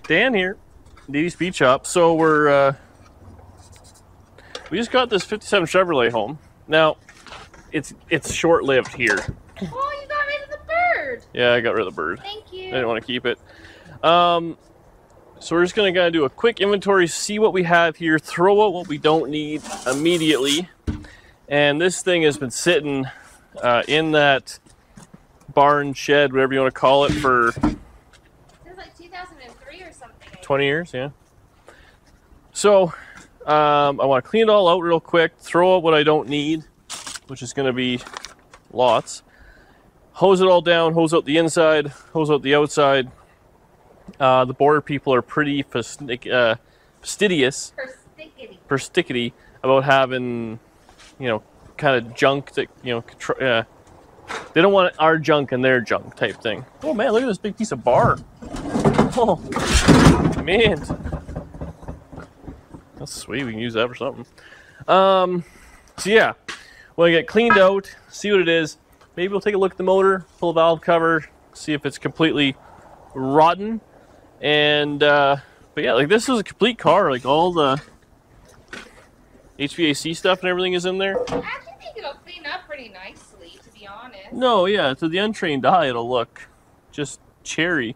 Dan here, DD Speed Shop. So we just got this 57 Chevrolet home. Now, it's short-lived here. Oh, you got rid of the bird. Yeah, I got rid of the bird. Thank you. I didn't want to keep it. So we're just gonna do a quick inventory, see what we have here, throw out what we don't need immediately. And this thing has been sitting in that barn shed, whatever you want to call it, for like 2003 or something. 20 years, yeah. So I want to clean it all out real quick, throw out what I don't need, which is going to be lots. Hose it all down, hose out the inside, hose out the outside. The border people are pretty fastidious about having, you know, kind of junk that, you know, they don't want our junk and their junk type thing. Oh man, look at this big piece of bar. Oh man, that's sweet. We can use that for something. So yeah, when I get cleaned out, see what it is. Maybe we'll take a look at the motor, pull the valve cover, see if it's completely rotten. And but yeah, like this is a complete car. Like all the HVAC stuff and everything is in there. I actually think it'll clean up pretty nicely, to be honest. No, yeah, to the untrained eye, it'll look just cherry.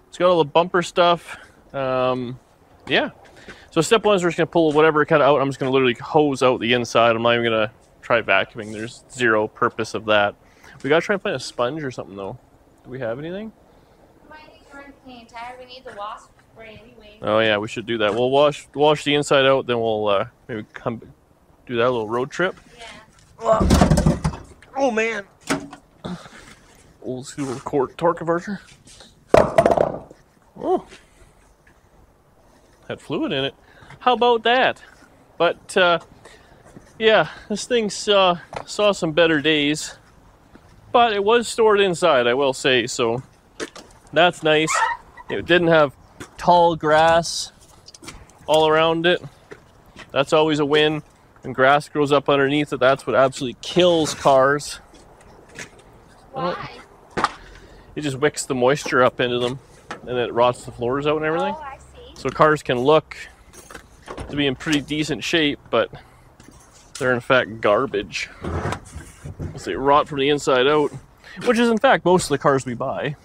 It's got all the bumper stuff. Yeah. So step one is we're just gonna pull whatever kind of out. I'm just gonna literally hose out the inside. I'm not even gonna try vacuuming. There's zero purpose of that. We gotta try and find a sponge or something though. Do we have anything? We need the wasp spray anyway. Oh yeah, we should do that. We'll wash the inside out, then we'll maybe come do that little road trip. Yeah. Oh man. Old school torque converter. Oh. Had fluid in it. How about that? But yeah, this thing saw some better days. But it was stored inside, I will say, so that's nice. It didn't have tall grass all around it. That's always a win. When grass grows up underneath it, that's what absolutely kills cars. Why? It just wicks the moisture up into them, and it rots the floors out and everything. Oh, I see. So cars can look to be in pretty decent shape, but they're in fact garbage. They rot from the inside out, which is in fact most of the cars we buy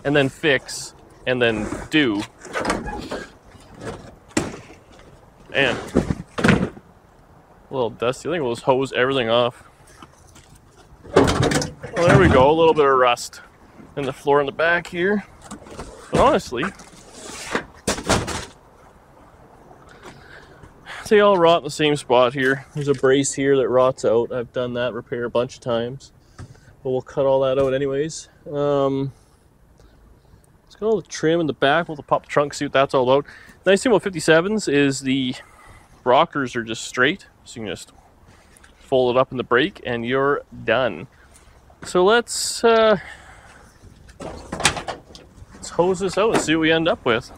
and then fix and then do. And a little dusty. I think we'll just hose everything off. Well, there we go. A little bit of rust in the floor in the back here. But honestly, they all rot in the same spot here. There's a brace here that rots out. I've done that repair a bunch of times. But we'll cut all that out anyways. It's got all the trim in the back. We'll pop the trunk, see what that's all about. Nice thing about 57s is the rockers are just straight. So you can just fold it up in the brake and you're done. So let's hose this out and see what we end up with.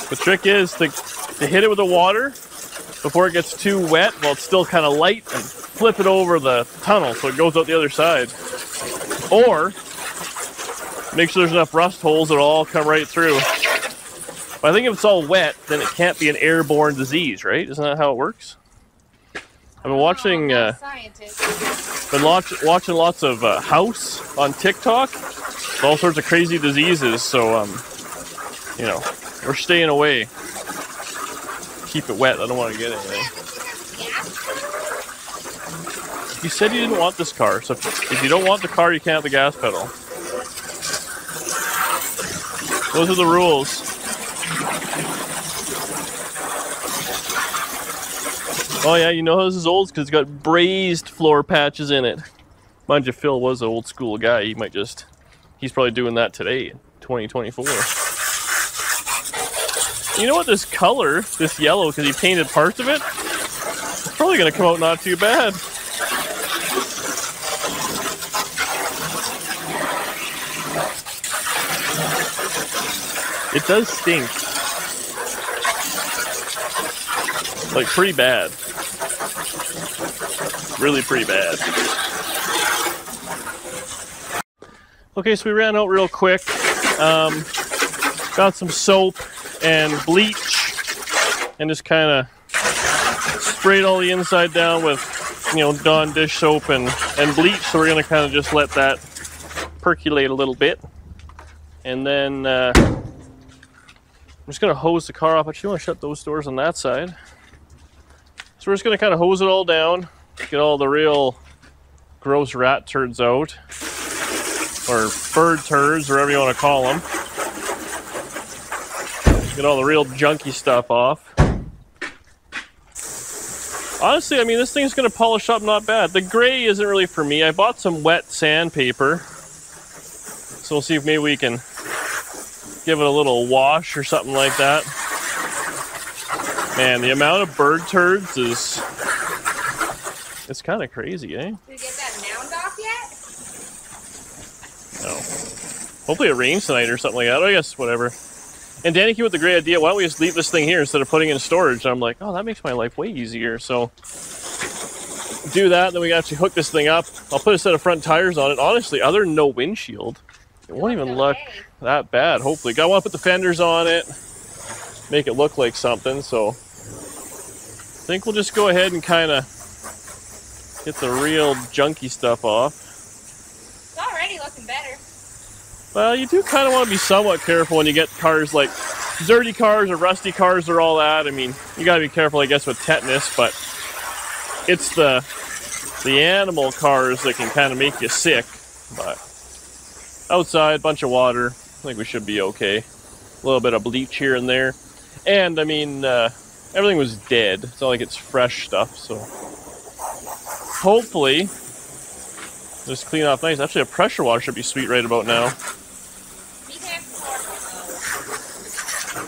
The trick is to hit it with the water before it gets too wet while it's still kind of light and flip it over the tunnel so it goes out the other side. Or make sure there's enough rust holes that it'll all come right through. But I think if it's all wet, then it can't be an airborne disease, right? Isn't that how it works? I've been watching watching lots of House on TikTok. All sorts of crazy diseases, so you know, we're staying away. Keep it wet. I don't want to get anything. You said you didn't want this car, so if you don't want the car, you can't have the gas pedal. Those are the rules. Oh yeah, you know how this is old because it's got brazed floor patches in it. Mind you, Phil was an old school guy. He's probably doing that today in 2024. You know what, this color, this yellow, because he painted parts of it, it's probably going to come out not too bad. It does stink. Like pretty bad. Really pretty bad. Okay, so we ran out real quick. Got some soap and bleach and just kind of sprayed all the inside down with, you know, Dawn dish soap and bleach. So we're going to kind of just let that percolate a little bit. And then I'm just going to hose the car off. Actually, I want to shut those doors on that side. So we're just going to kind of hose it all down, get all the real gross rat turds out, or bird turds, or whatever you want to call them. Get all the real junky stuff off. Honestly, I mean, this thing's going to polish up not bad. The gray isn't really for me. I bought some wet sandpaper, so we'll see if maybe we can give it a little wash or something like that. Man, the amount of bird turds is... it's kind of crazy, eh? Did you get that mound off yet? No. Hopefully it rains tonight or something like that. I guess, whatever. And Danny came with the great idea, why don't we just leave this thing here instead of putting it in storage? And I'm like, oh, that makes my life way easier. So, do that, then we can actually hook this thing up. I'll put a set of front tires on it. Honestly, other than no windshield, it won't even look that bad, hopefully. I want to put the fenders on it, make it look like something, so... I think we'll just go ahead and kind of get the real junky stuff off. It's already looking better. Well, you do kind of want to be somewhat careful when you get cars like dirty cars or rusty cars or all that. I mean, you got to be careful, I guess, with tetanus, but it's the animal cars that can kind of make you sick. But outside, bunch of water, I think we should be okay. A little bit of bleach here and there. And, I mean, everything was dead. It's not like it's fresh stuff, so hopefully just clean off nice. Actually, a pressure washer should be sweet right about now.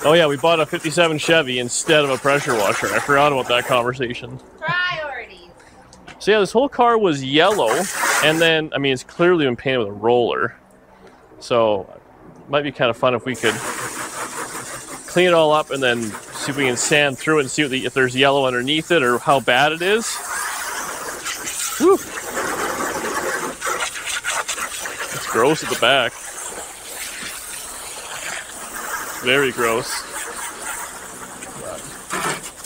Oh yeah, we bought a 57 Chevy instead of a pressure washer. I forgot about that conversation. Priorities. So yeah, this whole car was yellow, and then, I mean, it's clearly been painted with a roller. So it might be kind of fun if we could clean it all up and then see if we can sand through it and see if there's yellow underneath it or how bad it is. Whew. It's gross at the back. Very gross.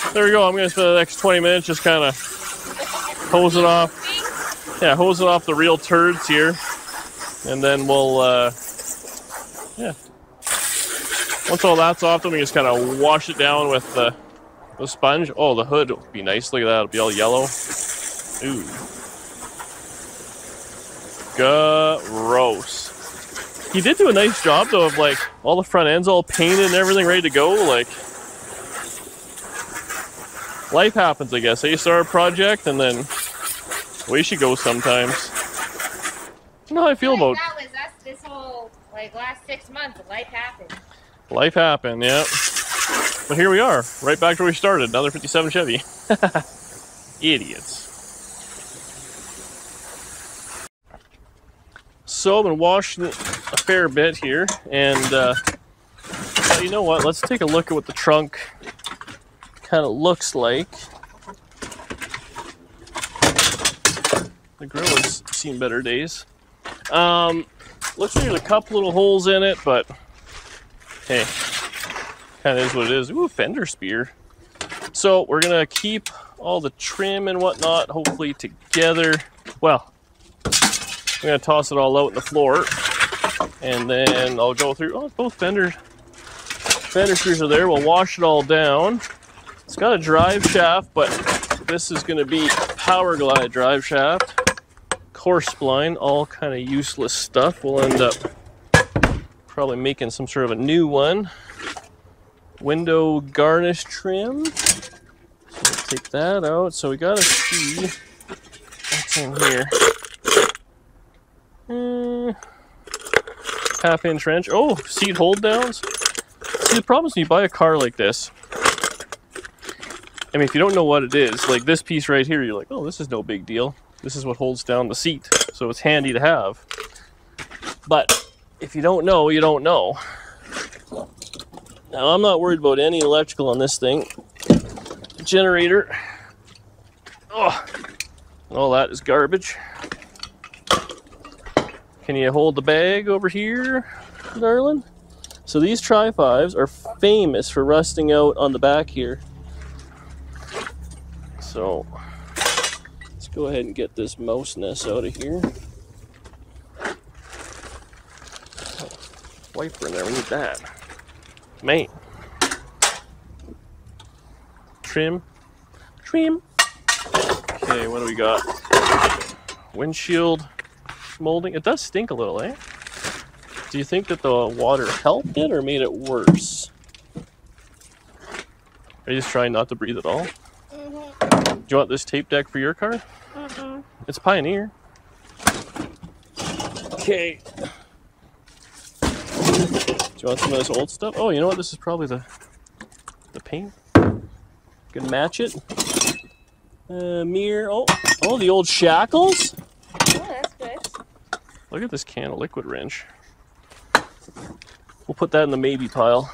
But there we go. I'm going to spend the next 20 minutes just kind of hose it off. Yeah, hose it off the real turds here. And then we'll, yeah. Once all that's off, then we just kind of wash it down with the sponge. Oh, the hood will be nice. Look at that. It'll be all yellow. Ooh. Gross. He did do a nice job, though, of, like, all the front ends all painted and everything ready to go. Like, life happens, I guess. You start a project, and then away she goes sometimes. You know how I feel about... That was us this whole, like, last 6 months. Life happened. Life happened, yeah. But here we are, right back to where we started. Another 57 Chevy. Idiots. So I've been washing it a fair bit here, and you know what? Let's take a look at what the trunk kind of looks like. The grill has seen better days. Looks like there's a couple little holes in it, but hey, kind of is what it is. Ooh, fender spear. So we're gonna keep all the trim and whatnot hopefully together. Well, I'm gonna toss it all out in the floor, and then I'll go through. Oh, both fender screws are there. We'll wash it all down. It's got a drive shaft, but this is gonna be Power Glide drive shaft. Course spline, all kind of useless stuff. We'll end up probably making some sort of a new one. Window garnish trim. So we'll take that out. So we gotta see what's in here. Half-inch wrench. Oh, seat hold downs. See, the problem is when you buy a car like this, I mean, if you don't know what it is, like this piece right here, you're like, oh, this is no big deal. This is what holds down the seat, so it's handy to have. But if you don't know, you don't know. Now, I'm not worried about any electrical on this thing. generator. Oh, all that is garbage. Can you hold the bag over here, darling? So these Tri-5s are famous for rusting out on the back here. So let's go ahead and get this mouse nest out of here. Wiper in there, we need that. Man. Trim. Okay, what do we got? Windshield molding. It does stink a little, eh? Do you think that the water helped it or made it worse? Are you just trying not to breathe at all? Mm-hmm. Do you want this tape deck for your car? Mm-hmm. It's Pioneer. Okay. Do you want some of this old stuff? Oh, you know what? This is probably the paint. Can match it. Mirror. Oh, the old shackles. Oh, that's good. Look at this can of liquid wrench. We'll put that in the maybe pile.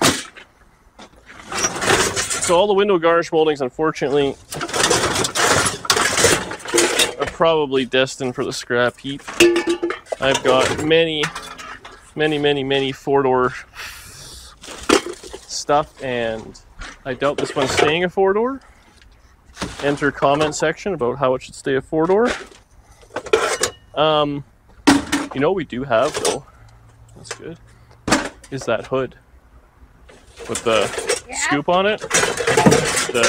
So all the window garnish moldings, unfortunately, are probably destined for the scrap heap. I've got many four-door stuff, and I doubt this one's staying a four-door. Enter comment section about how it should stay a four-door. You know what we do have, though, that's good, is that hood with the scoop on it. The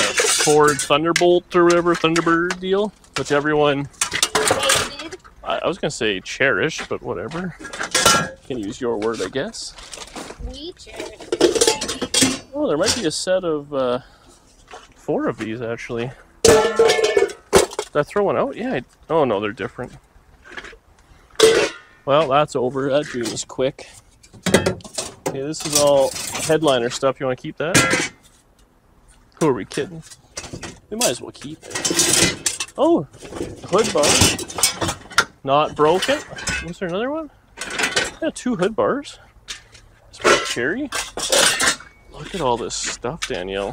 Ford Thunderbolt or whatever, Thunderbird deal, which everyone, I was going to say cherish, but whatever. Can use your word, I guess. We cherish. Oh, there might be a set of 4 of these, actually. Did I throw one out? Yeah. Oh, no, they're different. Well, that's over. That dream was quick. Okay, this is all headliner stuff. You want to keep that? Who are we kidding? We might as well keep it. Oh, hood bar. Not broken. Was there another one? Yeah, 2 hood bars. Cherry. Look at all this stuff, Danielle.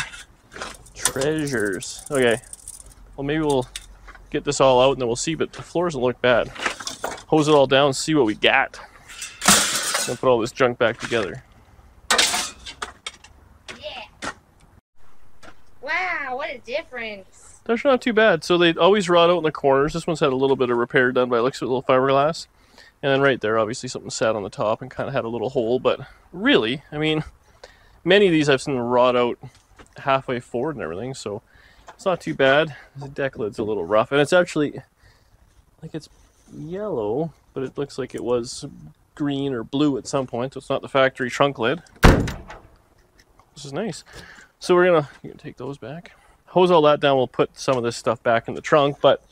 Treasures. Okay. Well, maybe we'll get this all out and then we'll see, but the floor doesn't look bad. Hose it all down, see what we got. And put all this junk back together. Yeah. Wow, what a difference. That's not too bad. So they always rot out in the corners. This one's had a little bit of repair done by looks at a little fiberglass. And then right there, obviously something sat on the top and kind of had a little hole. But really, I mean, many of these I've seen rot out halfway forward and everything. So it's not too bad. The deck lid's a little rough. And it's actually, like, it's yellow, but it looks like it was green or blue at some point. So it's not the factory trunk lid. This is nice. So we're gonna take those back. Hose all that down. We'll put some of this stuff back in the trunk, but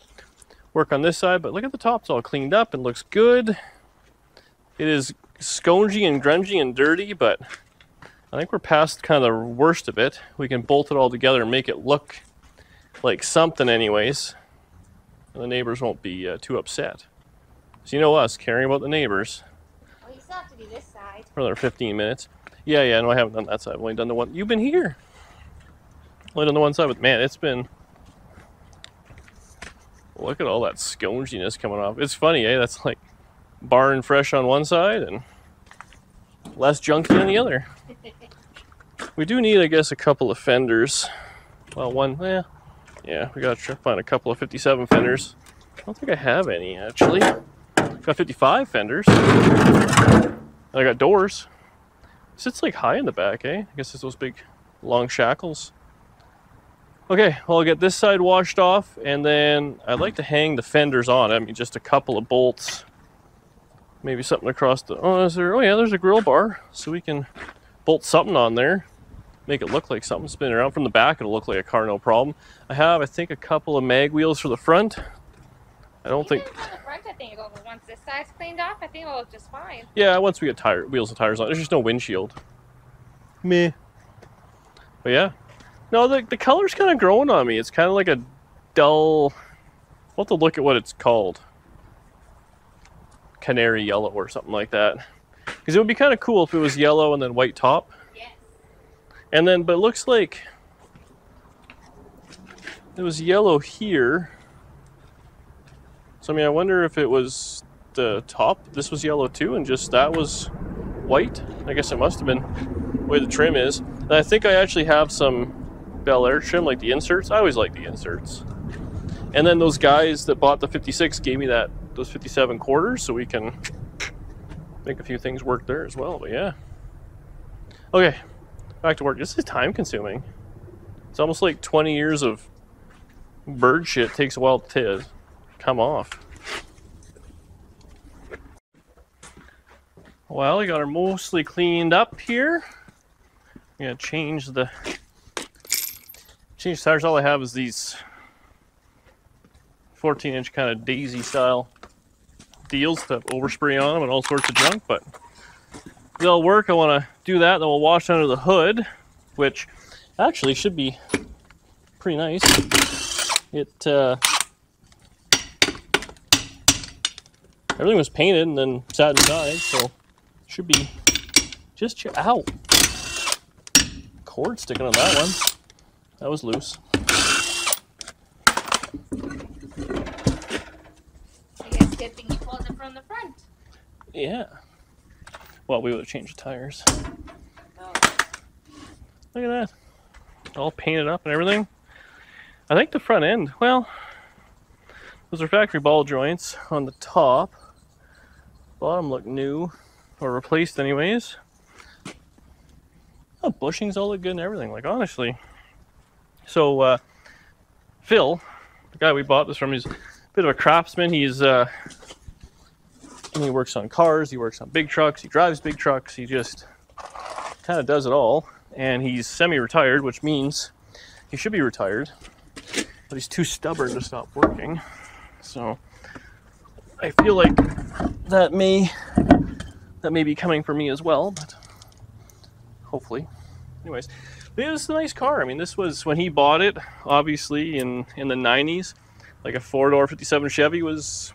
work on this side. But look at the top. It's all cleaned up and looks good. It is scongy and grungy and dirty, but I think we're past kind of the worst of it. We can bolt it all together and make it look like something anyways. And the neighbors won't be too upset. So you know us, caring about the neighbors. Well, you still have to do this side. For another 15 minutes. Yeah, no, I haven't done that side. I've only done the one. You've been here. Only done the one side, but man, it's been... Look at all that sconginess coming off. It's funny, eh? That's like barn fresh on one side and less junky on the other. We do need, I guess, a couple of fenders. Well, one, yeah, we gotta try to find a couple of 57 fenders. I don't think I have any, actually. Got 55 fenders. And I got doors. It sits like high in the back, eh? I guess it's those big long shackles. Okay, well, I'll get this side washed off, and then I'd like to hang the fenders on. I mean, just a couple of bolts. Maybe something across the... Oh, yeah, there's a grill bar. So we can bolt something on there. Make it look like something spinning around. From the back, it'll look like a car, no problem. I think, a couple of mag wheels for the front. I don't think... For the front, I think it'll, once this side's cleaned off, I think it'll look just fine. Yeah, once we get wheels and tires on. There's just no windshield. Meh. But yeah. No, the color's kind of growing on me. It's kind of like a dull... I'll have to look at what it's called. Canary yellow or something like that. Because it would be kind of cool if it was yellow and then white top. Yes. And then, but it looks like... it was yellow here. So I mean, I wonder if it was the top. This was yellow too, and just that was white. I guess it must have been the way the trim is. And I think I actually have some Bel Air trim, like the inserts. I always like the inserts. And then those guys that bought the 56 gave me those 57 quarters, so we can make a few things work there as well. But yeah. Okay, back to work. This is time consuming. It's almost like 20 years of bird shit takes a while to come off. Well, we got her mostly cleaned up here. I'm gonna change the tires. All I have is these 14-inch kind of daisy style deals that overspray on them and all sorts of junk, but they'll work. I want to do that, then we'll wash under the hood, which actually should be pretty nice. Everything was painted and then sat inside, so should be just ow. Cord sticking on that one. That was loose. I guess good thing you pulled it from the front. Yeah. Well, we would have changed the tires. Oh. Look at that. All painted up and everything. I think the front end, well, those are factory ball joints on the top. Bottom look new, or replaced anyways. Oh, bushings all look good and everything, like honestly. So, Phil, the guy we bought this from, he's a bit of a craftsman. He works on cars, he works on big trucks, he drives big trucks, he just kind of does it all. And he's semi-retired, which means he should be retired, but he's too stubborn to stop working. So I feel like that may be coming for me as well, but hopefully. Anyways, it was a nice car. I mean, this was when he bought it, obviously in the 90s, like a 4-door 57 Chevy was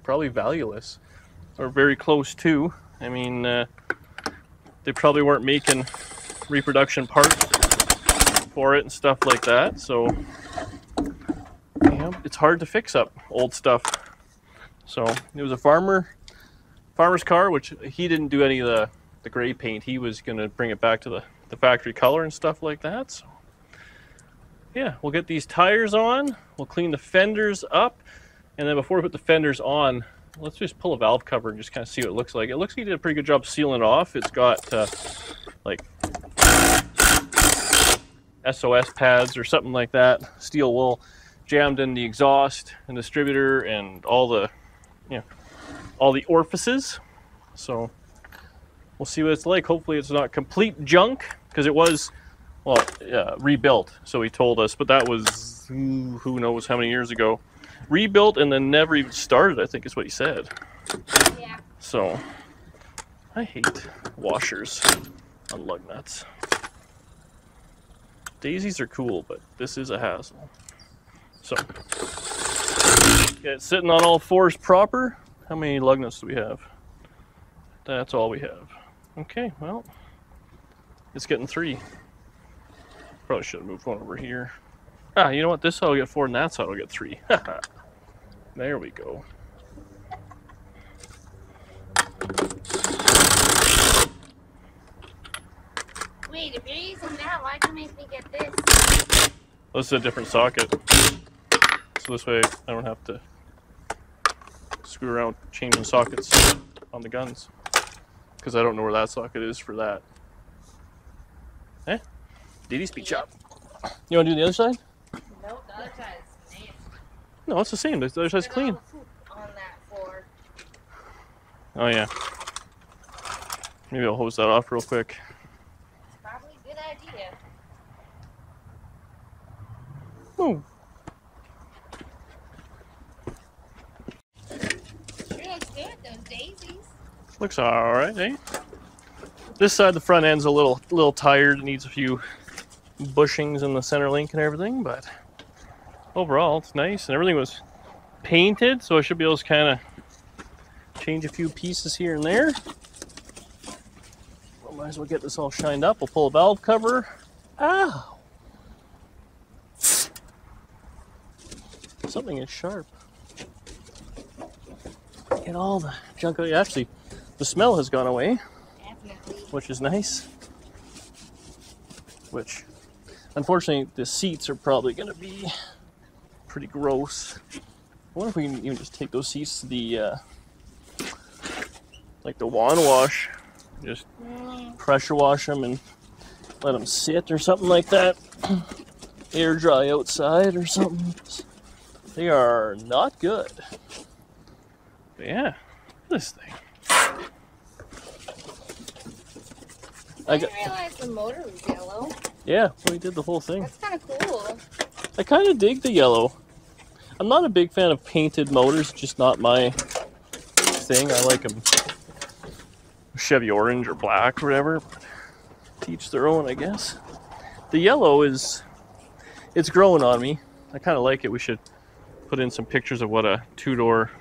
probably valueless, or very close to. I mean, they probably weren't making reproduction parts for it and stuff like that, so yeah, it's hard to fix up old stuff. So it was a farmer's car, which he didn't do any of the gray paint. He was going to bring it back to the factory color and stuff like that. So yeah, we'll get these tires on, we'll clean the fenders up, and then before we put the fenders on, let's just pull a valve cover and just kind of see what it looks like. It looks like he did a pretty good job sealing it off. It's got like SOS pads or something like that, steel wool jammed in the exhaust and distributor and all the orifices. So we'll see what it's like. Hopefully it's not complete junk, because it was, well, rebuilt, so he told us, but that was who knows how many years ago. Rebuilt and then never even started, I think is what he said. Yeah. So I hate washers on lug nuts. Daisies are cool, but this is a hassle. So get it sitting on all fours proper. How many lug nuts do we have? That's all we have. Okay, well, it's getting 3. Probably should have moved one over here. Ah, you know what? This side will get 4 and that side will get 3. There we go. Wait, if you're using that, why'd you make me get this? This is a different socket. So this way I don't have to screw around changing sockets on the guns, because I don't know where that socket is for that. Eh? Didi speed shop. You want to do the other side? Nope, the other side is nasty. No, it's the same. The other side's clean. On that floor. Oh yeah. Maybe I'll hose that off real quick. Probably a good idea. Ooh. Sure looks good, those daisies. Looks alright, eh? This side, the front end's a little tired. It needs a few bushings in the center link and everything, but overall it's nice, and everything was painted, so I should be able to kind of change a few pieces here and there. Well, might as well get this all shined up. We'll pull a valve cover. Ow! Something is sharp. Get all the junk out. Actually, the smell has gone away, Definitely. which is nice. Which, unfortunately, the seats are probably going to be pretty gross. I wonder if we can even just take those seats to the, like the wand wash. Just pressure wash them and let them sit or something like that. Air dry outside or something. They are not good. But yeah, look at this thing. I didn't realize the motor was yellow. Yeah, we did the whole thing. That's kind of cool. I kind of dig the yellow. I'm not a big fan of painted motors, just not my thing. I like them Chevy orange or black or whatever. To each their own, I guess. The yellow is, it's growing on me. I kind of like it. We should put in some pictures of what a two-door,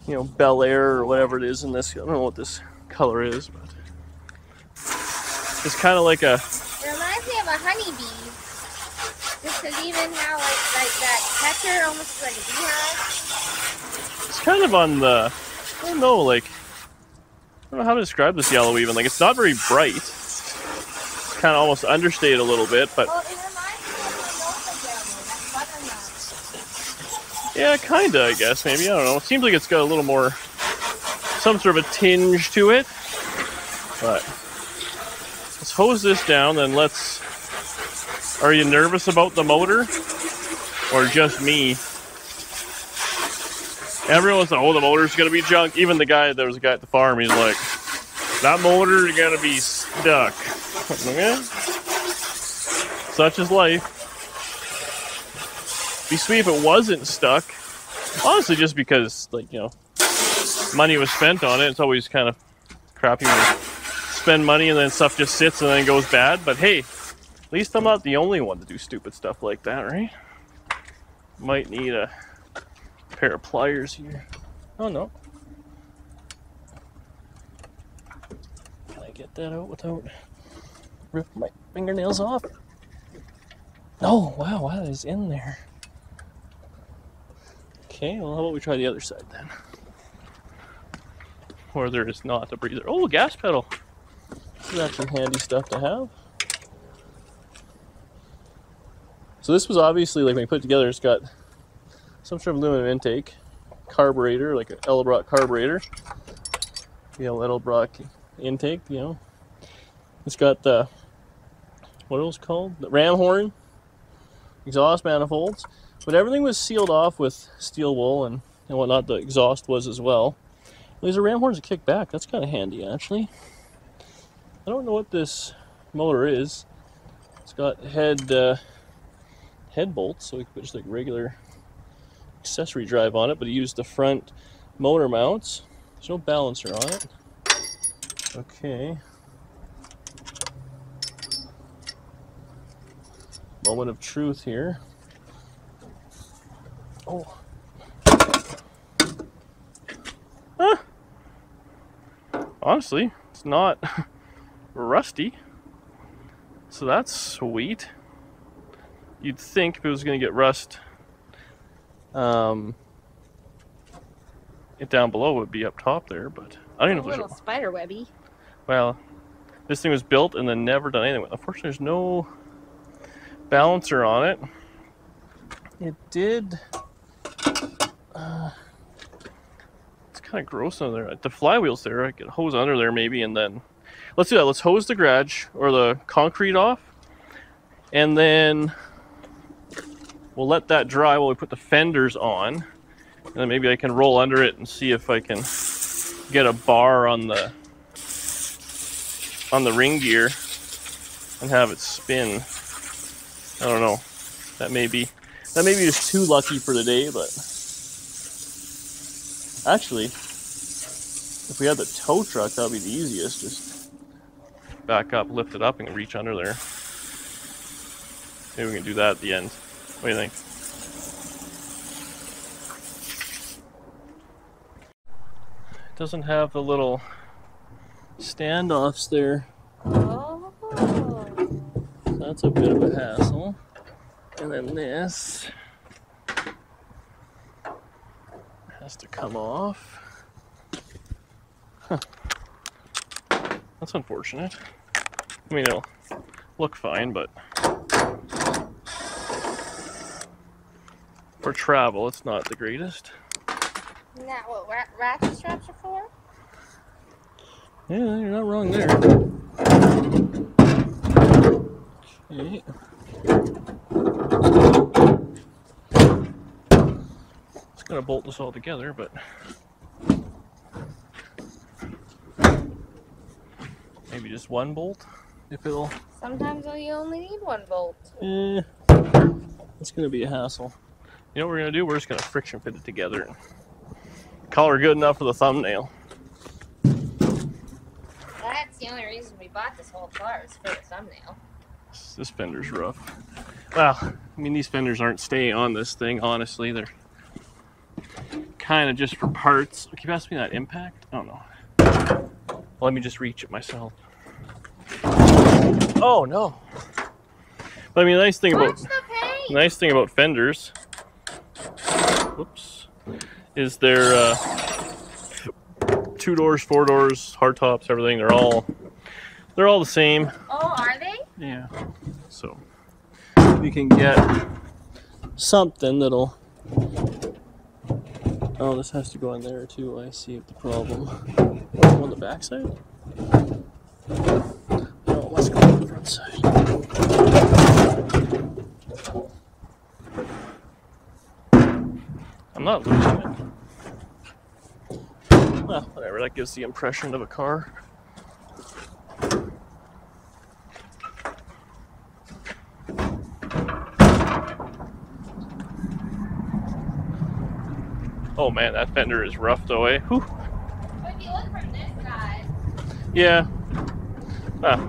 you know, Bel Air or whatever it is in this. I don't know what this color is, but it's kind of like a... It reminds me of a honeybee. Just because even how like that catcher almost like a beehive. It's kind of on the, I don't know, like, I don't know how to describe this yellow even. Like, it's not very bright. It's kind of almost understated a little bit, but... Well, it reminds me of the Norfolk yellow, that butternut. Yeah, kinda, I guess, maybe. I don't know. It seems like it's got a little more, some sort of a tinge to it. But let's hose this down, then let's... Are you nervous about the motor? Or just me? Everyone's like, oh, the motor's gonna be junk. Even there was a guy at the farm, he's like, that motor is gonna be stuck. Okay. Such is life. Be sweet if it wasn't stuck. Honestly, just because, like, you know, money was spent on it. It's always kind of crappy when you spend money and then stuff just sits and then goes bad. But hey, at least I'm not the only one to do stupid stuff like that, right? Might need a pair of pliers here. Oh no. Can I get that out without ripping my fingernails off? Oh, wow, that is in there. Okay, well, how about we try the other side then? Where there is not a breather. Oh, a gas pedal. This is actually handy stuff to have. So this was obviously, like, when you put it together, it's got some sort of aluminum intake, carburetor, like an Edelbrock carburetor. The Edelbrock intake, you know. It's got the, what it was called? The ram horn, exhaust manifolds. But everything was sealed off with steel wool and whatnot. The exhaust was as well. There's a ram horn to kick back. That's kind of handy, actually. I don't know what this motor is. It's got head bolts, so we can put just like regular accessory drive on it, but he used the front motor mounts. There's no balancer on it. Okay. Moment of truth here. Oh. Huh. Honestly, it's not rusty. So that's sweet. You'd think if it was going to get rust, it down below would be up top there, but I don't even know if there's a little spider webby. Well, this thing was built and then never done anything with. Unfortunately, there's no balancer on it. It did. It's kind of gross under there. The flywheel's there. I could hose under there maybe, and then let's do that. Let's hose the garage or the concrete off, and then we'll let that dry while we put the fenders on. And then maybe I can roll under it and see if I can get a bar on the ring gear and have it spin. I don't know. That may be just too lucky for the day, but actually, if we had the tow truck, that would be the easiest. Just back up, lift it up, and reach under there. Maybe we can do that at the end. What do you think? It doesn't have the little standoffs there. Oh. That's a bit of a hassle. And then this. has to come off. Huh. That's unfortunate. I mean, it'll look fine, but for travel, it's not the greatest. Isn't that what ratchet straps are for? Yeah, you're not wrong there. Okay. Just gonna bolt this all together, but maybe just one bolt, if it'll. Sometimes you only need one bolt. It's gonna be a hassle. You know what we're gonna do? We're just gonna friction fit it together and call her good enough for the thumbnail. That's the only reason we bought this whole car, is for the thumbnail. This fender's rough. Well, I mean, these fenders aren't staying on this thing, honestly. They're kind of just for parts. Keep asking me that impact? I don't know. Let me just reach it myself. Oh no! But I mean, the nice thing about fenders, whoops, is they're 2 doors, 4 doors, hard tops, everything. They're all the same. Oh, are they? Yeah. So we can get something that'll. Oh, this has to go in there too. I see the problem. On the back side? No, let's go on the front side. I'm not losing it. Well, whatever. That gives the impression of a car. Oh man, that fender is rough though, eh? Whew. But if you look from this side. Yeah. Ah.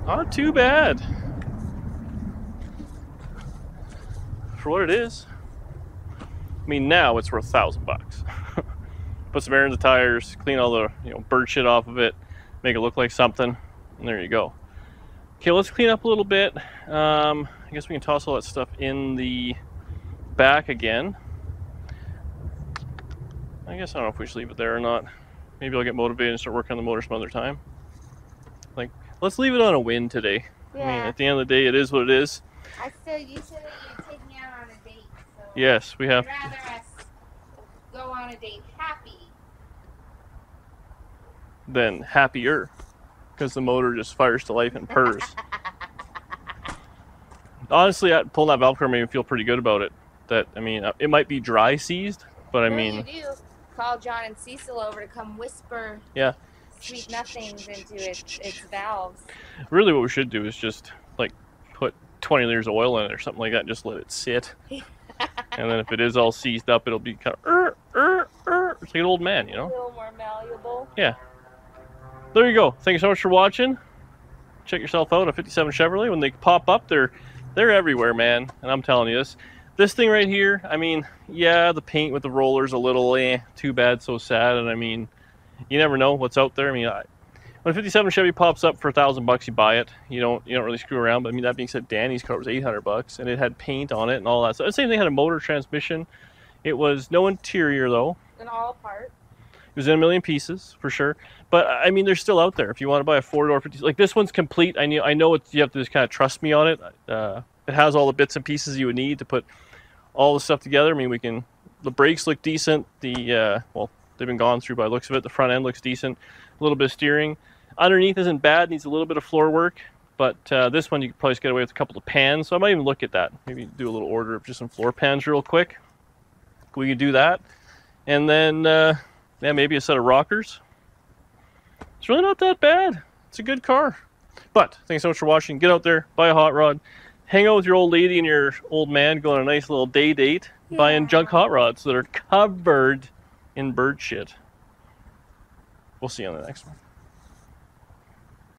Not too bad. For what it is. I mean, now it's worth $1,000. Put some air in the tires, clean all the bird shit off of it, make it look like something, and there you go. Okay, let's clean up a little bit. I guess we can toss all that stuff in the back again. I guess I don't know if we should leave it there or not. Maybe I'll get motivated and start working on the motor some other time. Like, let's leave it on a win today. Yeah. I mean, at the end of the day, it is what it is. You said that you'd take me out on a date. So Yes, we have. I'd rather us go on a date happy. Than happier. Because the motor just fires to life and purrs. Honestly, pulling that valve cover made me feel pretty good about it. That, I mean, it might be dry seized, but I mean... What you do? Call John and Cecil over to come whisper sweet nothings into its valves. Really what we should do is just, like, put 20 liters of oil in it or something like that and just let it sit. And then if it is all seized up, it'll be kind of... It's like an old man, you know? A little more malleable. Yeah. There you go. Thank you so much for watching. Check yourself out, a 57 Chevrolet. When they pop up, they're everywhere, man. And I'm telling you this thing right here, I mean, yeah, the paint with the rollers a little too bad, so sad. And I mean, you never know what's out there. I mean, when a 57 Chevy pops up for $1,000, you buy it. You don't really screw around. But I mean, that being said, Danny's car was $800 and it had paint on it and all that. So the same thing, had a motor, transmission. It was no interior though. And all apart. It was in a million pieces for sure, but I mean, they're still out there. If you want to buy a 4-door 50, like this one's complete. I know you have to just kind of trust me on it. It has all the bits and pieces you would need to put all the stuff together. I mean, the brakes look decent. Well, they've been gone through by the looks of it. The front end looks decent. A little bit of steering. Underneath isn't bad. Needs a little bit of floor work, but this one you could probably just get away with a couple of pans. So I might even look at that. Maybe do a little order of just some floor pans real quick. We could do that, and then. Yeah, maybe a set of rockers. It's really not that bad. It's a good car. But thanks so much for watching. Get out there, buy a hot rod, hang out with your old lady and your old man, go on a nice little day date, buying junk hot rods that are covered in bird shit. We'll see you on the next one.